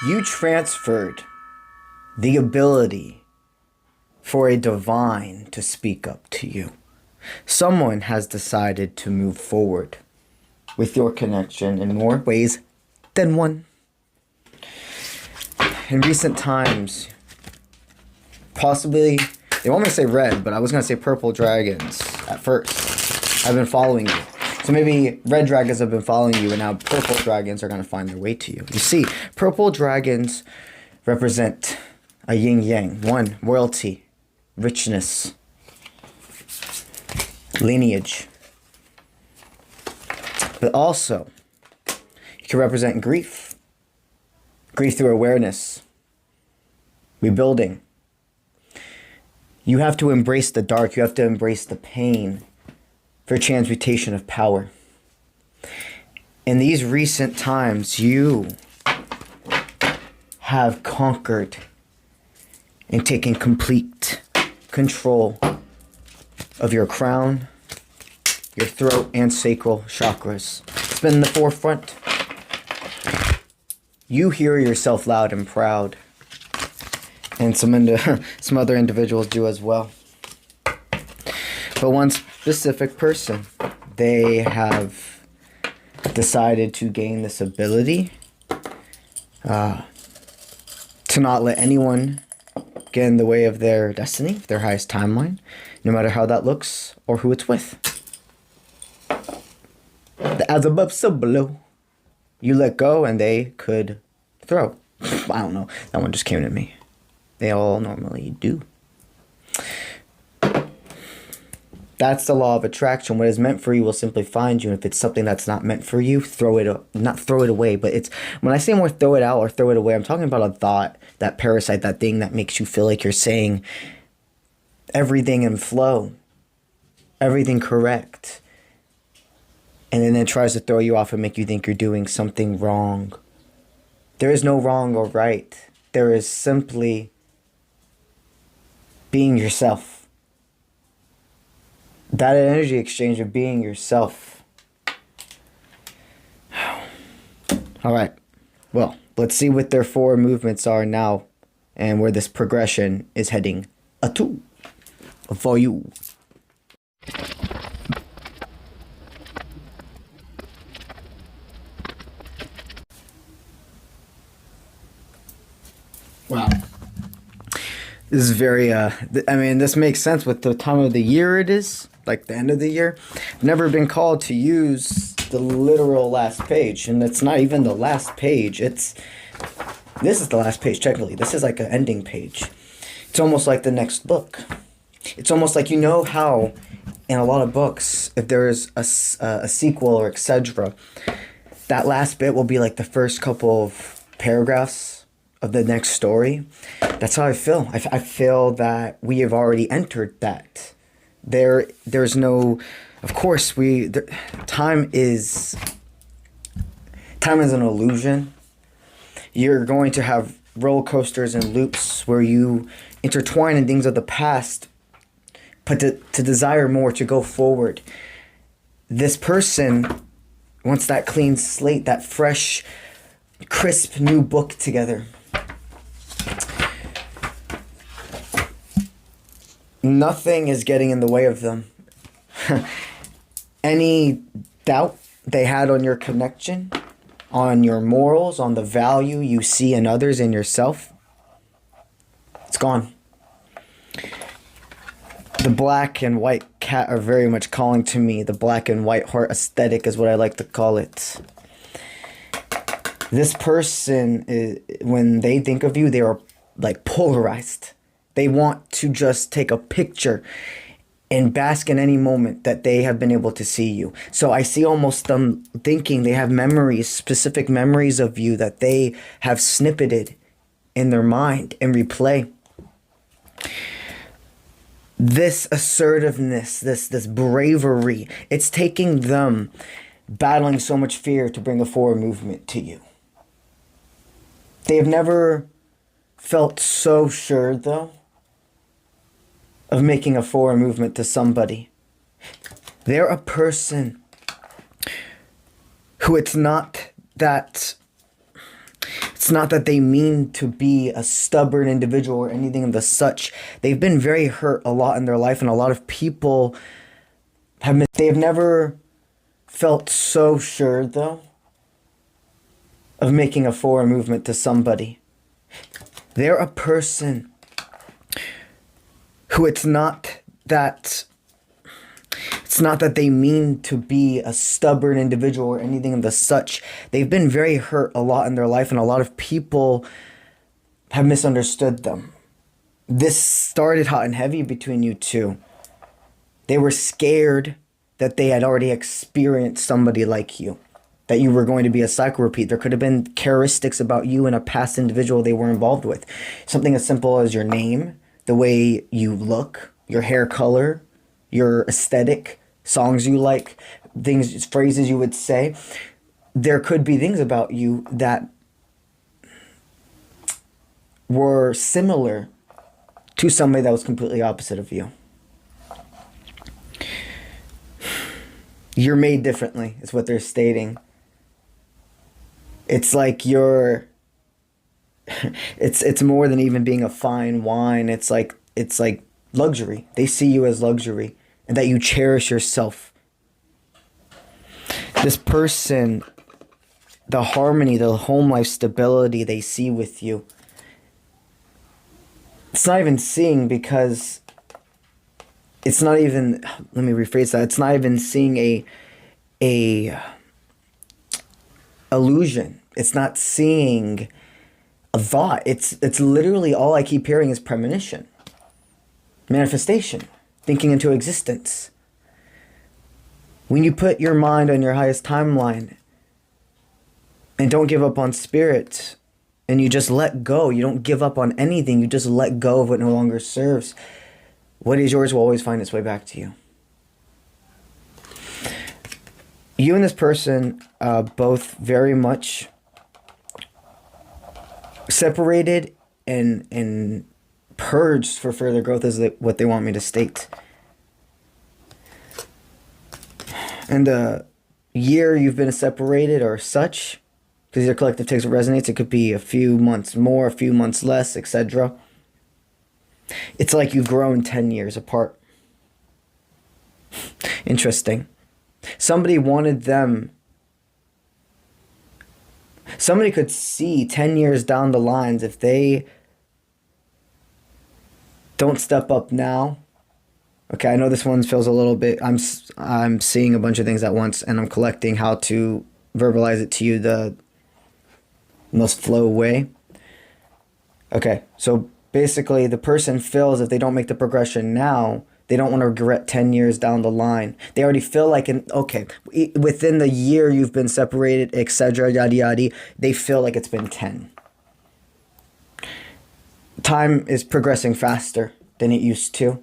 You transferred the ability for a divine to speak up to you. Someone has decided to move forward with your connection in more ways than one. In recent times, possibly, they want me to say red, but I was going to say purple dragons at first. I've been following you. So maybe red dragons have been following you, and now purple dragons are going to find their way to you. You see, purple dragons represent a yin-yang. One, royalty, richness, lineage. But also, you can represent grief. Grief through awareness. Rebuilding. You have to embrace the dark. You have to embrace the pain for transmutation of power. In these recent times, you have conquered and taken complete control of your crown, your throat, and sacral chakras. It's been in the forefront. You hear yourself loud and proud. And some other individuals do as well. But one specific person, they have decided to gain this ability to not let anyone get in the way of their destiny, their highest timeline, no matter how that looks or who it's with. As above, so below. You let go and they could throw. I don't know. That one just came to me. They all normally do. That's the law of attraction. What is meant for you will simply find you. And if it's something that's not meant for you, not throw it away. But it's when I say more throw it out or throw it away, I'm talking about a thought, that parasite, that thing that makes you feel like you're saying everything in flow, everything correct. And then it tries to throw you off and make you think you're doing something wrong. There is no wrong or right. There is simply being yourself. That energy exchange of being yourself. All right. Well, let's see what their four movements are now and where this progression is heading to for you. Wow. This is very, this makes sense with the time of the year it is, like the end of the year. I've never been called to use the literal last page, and it's not even the last page. This is the last page, technically. This is like an ending page. It's almost like the next book. It's almost like, you know how in a lot of books, if there is a sequel or etc., that last bit will be like the first couple of paragraphs of the next story. That's how I feel. I feel that we have already entered that. There's no, of course, time is an illusion. You're going to have roller coasters and loops where you intertwine in things of the past, but to desire more, to go forward. This person wants that clean slate, that fresh, crisp new book together. Nothing is getting in the way of them. Any doubt they had on your connection, on your morals, on the value you see in others and yourself, it's gone. The black and white cat are very much calling to me. The black and white heart aesthetic is what I like to call it. This person, when they think of you, they are like polarized. They want to just take a picture and bask in any moment that they have been able to see you. So I see almost them thinking they have memories, specific memories of you that they have snippeted in their mind and replay. This assertiveness, this bravery, it's taking them battling so much fear to bring a forward movement to you. They have never felt so sure, though, of making a forward movement to somebody. They're a person who it's not It's not that they mean to be a stubborn individual or anything of the such. They've been very hurt a lot in their life, and a lot of people they have never felt so sure, though, of making a forward movement to somebody. They're a person who it's not that they mean to be a stubborn individual or anything of the such. They've been very hurt a lot in their life, and a lot of people have misunderstood them. This started hot and heavy between you two. They were scared that they had already experienced somebody like you, that you were going to be a cycle repeat. There could have been characteristics about you and a past individual they were involved with. Something as simple as your name, the way you look, your hair color, your aesthetic, songs you like, things, phrases you would say. There could be things about you that were similar to somebody that was completely opposite of you. You're made differently, is what they're stating. It's like you're it's more than even being a fine wine. It's like luxury. They see you as luxury, and that you cherish yourself. This person, the harmony, the home life stability they see with you, it's not even seeing, because it's not even, let me rephrase that, it's not even seeing a illusion. It's not seeing a thought. It's literally, all I keep hearing is premonition, manifestation, thinking into existence. When you put your mind on your highest timeline and don't give up on spirit, and you just let go, you don't give up on anything, you just let go of what no longer serves, what is yours will always find its way back to you. You and this person, both very much separated and purged for further growth, is what they want me to state. And the year you've been separated or such, because your collective takes resonates, it could be a few months more, a few months less, etc. It's like you've grown 10 years apart. Interesting. Somebody could see 10 years down the lines, if they don't step up now. Okay, I know this one feels a little bit, I'm seeing a bunch of things at once, and I'm collecting how to verbalize it to you the most flow way. Okay, so basically the person feels if they don't make the progression now, they don't want to regret 10 years down the line. They already feel like, within the year you've been separated, etc., yada yada, they feel like it's been 10. Time is progressing faster than it used to.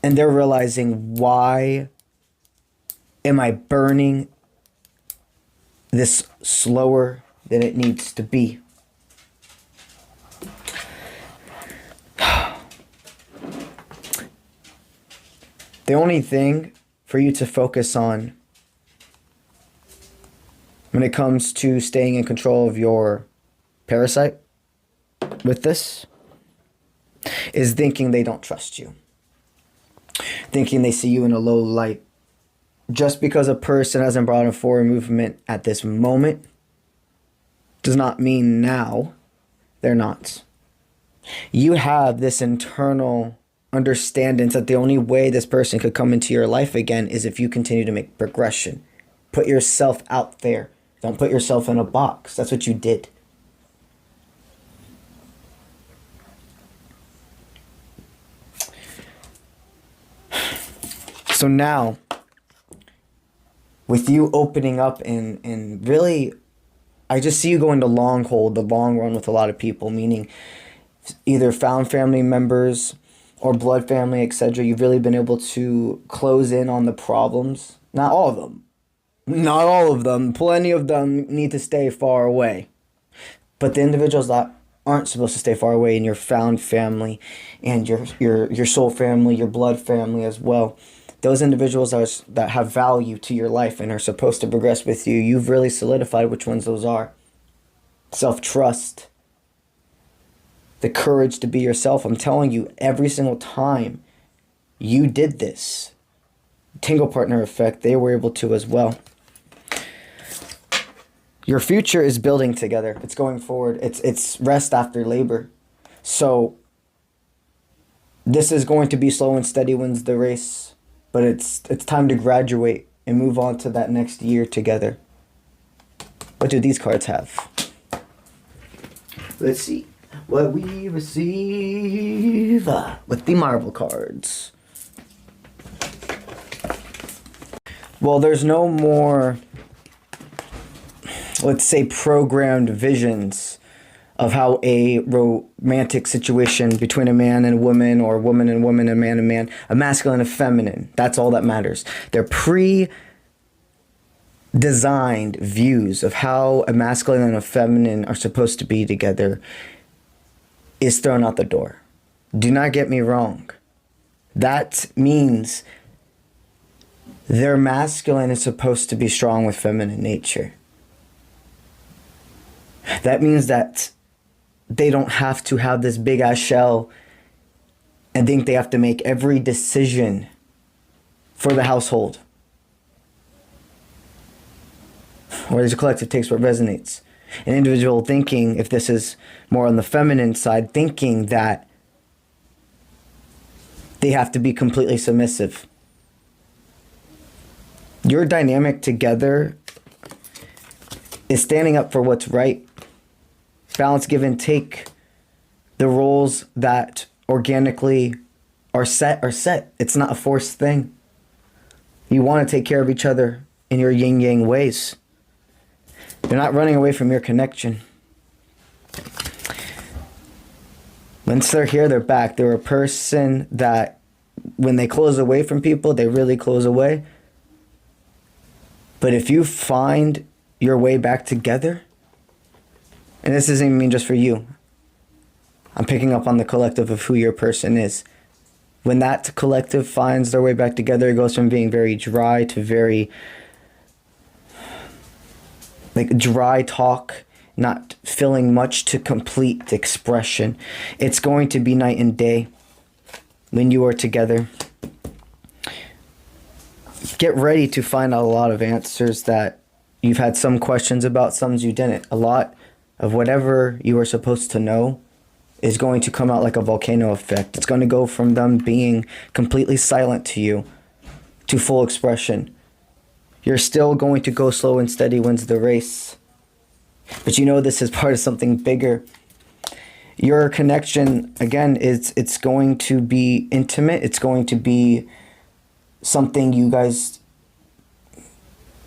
And they're realizing, why am I burning this slower than it needs to be? The only thing for you to focus on when it comes to staying in control of your parasite with this is thinking they don't trust you. Thinking they see you in a low light. Just because a person hasn't brought a forward movement at this moment does not mean now they're not. You have this internal understanding that the only way this person could come into your life again is if you continue to make progression. Put yourself out there. Don't put yourself in a box. That's what you did. So now, with you opening up and really, I just see you going the long hold, the long run with a lot of people, meaning either found family members or blood family, etc. You've really been able to close in on the problems. Not all of them. Not all of them. Plenty of them need to stay far away. But the individuals that aren't supposed to stay far away in your found family and your soul family, your blood family as well, those individuals that have value to your life and are supposed to progress with you, you've really solidified which ones those are. self-trust, the courage to be yourself. I'm telling you, every single time you did this, Tingle Partner Effect, they were able to as well. Your future is building together. It's going forward. It's rest after labor. So this is going to be slow and steady wins the race, but it's time to graduate and move on to that next year together. What do these cards have? Let's see what we receive with the Marvel cards. Well, there's no more, let's say, programmed visions of how a romantic situation between a man and a woman, or a woman and woman, a man and man, a masculine and feminine, that's all that matters. They're pre-designed views of how a masculine and a feminine are supposed to be together is thrown out the door. Do not get me wrong. That means their masculine is supposed to be strong with feminine nature. That means that they don't have to have this big ass shell and think they have to make every decision for the household. Or as a collective takes what resonates. An individual thinking, if this is more on the feminine side, thinking that they have to be completely submissive. Your dynamic together is standing up for what's right. Balance, give and take. The roles that organically are set are set. It's not a forced thing. You want to take care of each other in your yin-yang ways. They're not running away from your connection. Once they're here, they're back. They're a person that when they close away from people, they really close away. But if you find your way back together, and this doesn't even mean just for you, I'm picking up on the collective of who your person is. When that collective finds their way back together, it goes from being very dry to very like dry talk, not feeling much, to complete expression. It's going to be night and day when you are together. Get ready to find out a lot of answers that you've had some questions about, some you didn't. A lot of whatever you are supposed to know is going to come out like a volcano effect. It's going to go from them being completely silent to you to full expression. You're still going to go slow and steady wins the race. But you know this is part of something bigger. Your connection, again, it's going to be intimate. It's going to be something you guys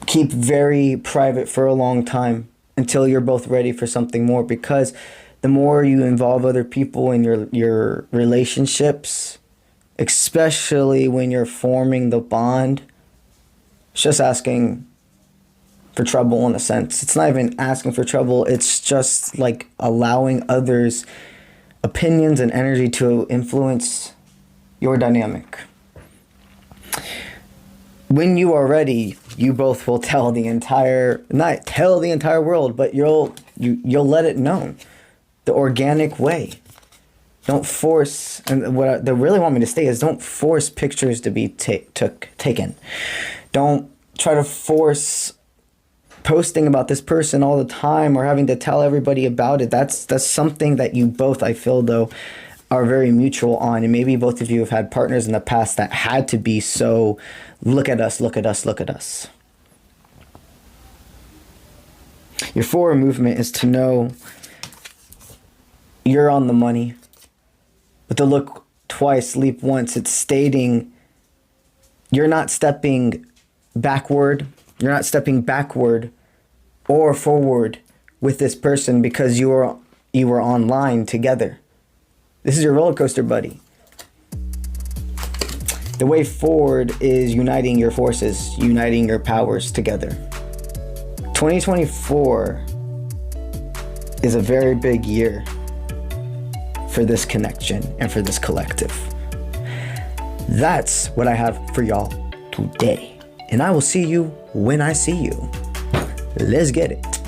keep very private for a long time until you're both ready for something more. Because the more you involve other people in your relationships, especially when you're forming the bond, it's just asking for trouble in a sense. It's not even asking for trouble. It's just like allowing others' opinions and energy to influence your dynamic. When you are ready, you both will tell the entire, not tell the entire world, but you'll let it known the organic way. Don't force, and what they really want me to say is don't force pictures to be taken. Don't try to force posting about this person all the time or having to tell everybody about it. That's something that you both, I feel though, are very mutual on. And maybe both of you have had partners in the past that had to be so, look at us, look at us, look at us. Your forward movement is to know you're on the money. But to look twice, leap once, it's stating you're not stepping backward. You're not stepping backward or forward with this person because you were online together. This is your roller coaster buddy. The way forward is uniting your forces, uniting your powers together. 2024 is a very big year for this connection and for this collective. That's what I have for y'all today. And I will see you when I see you. Let's get it.